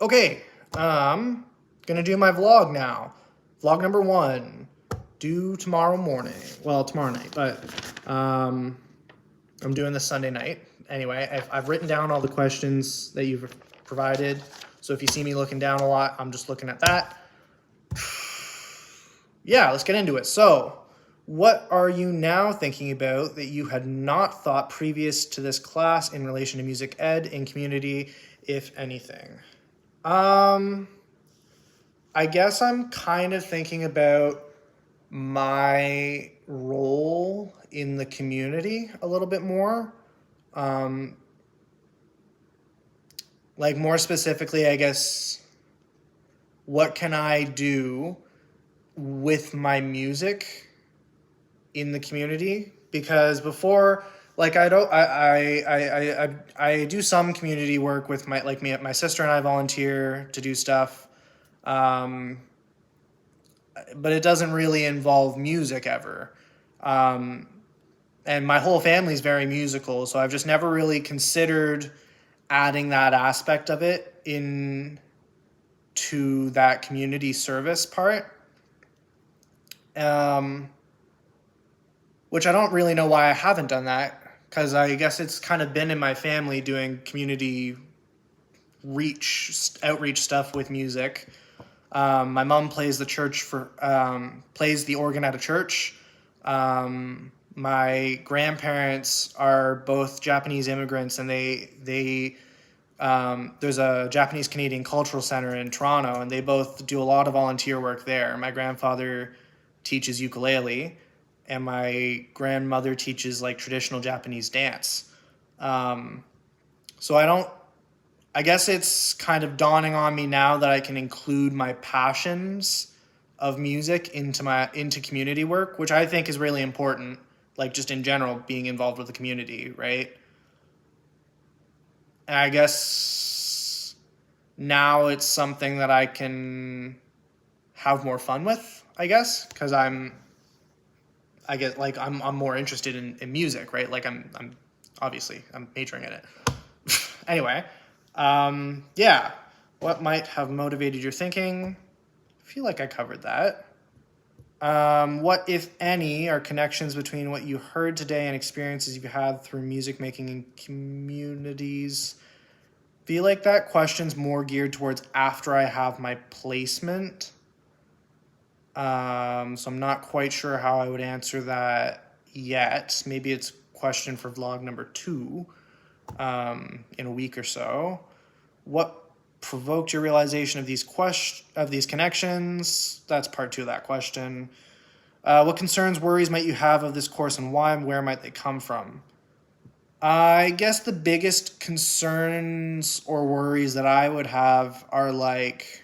Okay, gonna do my vlog now. Vlog number 1, due tomorrow morning. Well, tomorrow night, but I'm doing this Sunday night. Anyway, I've written down all the questions that you've provided. So if you see me looking down a lot, I'm just looking at that. Yeah, let's get into it. So, what are you now thinking about that you had not thought previous to this class in relation to music ed in community, if anything? I guess I'm kind of thinking about my role in the community a little bit more. Like more specifically, I guess, what can I do with my music in the community? Because before, like I do some community work with my sister and I volunteer to do stuff, but it doesn't really involve music ever. And my whole family's very musical, so I've just never really considered adding that aspect of it in to that community service part. Which I don't really know why I haven't done that, because I guess it's kind of been in my family doing community outreach stuff with music. My mom plays the organ at a church. My grandparents are both Japanese immigrants, and there's a Japanese Canadian Cultural Center in Toronto, and they both do a lot of volunteer work there. My grandfather teaches ukulele, and my grandmother teaches like traditional Japanese dance. So I guess it's kind of dawning on me now that I can include my passions of music into community work, which I think is really important, like just in general, being involved with the community, right? And I guess now it's something that I can have more fun with, I guess, because I'm more interested in music, right? Like I'm obviously I'm majoring in it. Anyway, yeah. What might have motivated your thinking? I feel like I covered that. What, if any, are connections between what you heard today and experiences you've had through music making in communities? Feel like that question's more geared towards after I have my placement. So I'm not quite sure how I would answer that yet. Maybe it's a question for vlog number 2 in a week or so. What provoked your realization of these connections? That's part 2 of that question. What concerns, worries might you have of this course, and why and where might they come from? I guess the biggest concerns or worries that I would have are like,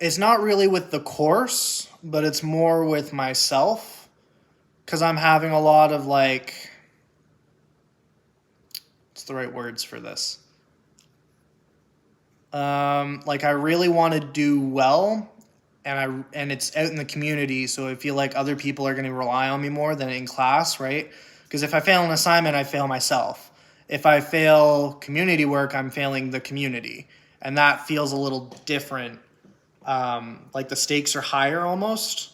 it's not really with the course, but it's more with myself, because I'm having a lot of like, what's the right words for this? Like I really want to do well, and it's out in the community, so I feel like other people are going to rely on me more than in class, right? Because if I fail an assignment, I fail myself. If I fail community work, I'm failing the community, and that feels a little different. Like the stakes are higher almost,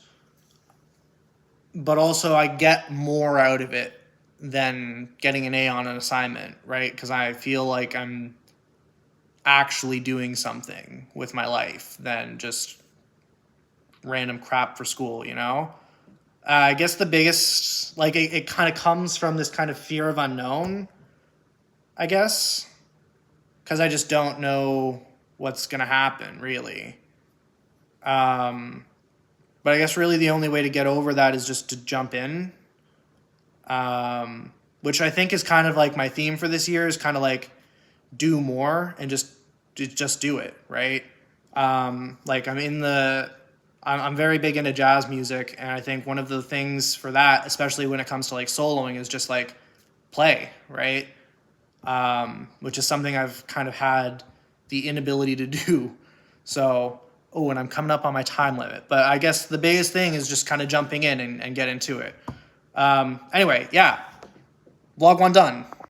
but also I get more out of it than getting an A on an assignment, right? Because I feel like I'm actually doing something with my life than just random crap for school, you know? I guess the biggest, like it kind of comes from this kind of fear of unknown, I guess, because I just don't know what's going to happen, really. But I guess really the only way to get over that is just to jump in, which I think is kind of like my theme for this year, is kind of like do more and just do it, right? Like I'm very big into jazz music, and I think one of the things for that, especially when it comes to like soloing, is just like play, right? Which is something I've kind of had the inability to do. So, and I'm coming up on my time limit. But I guess the biggest thing is just kind of jumping in and get into it. Anyway, yeah. Vlog 1 done.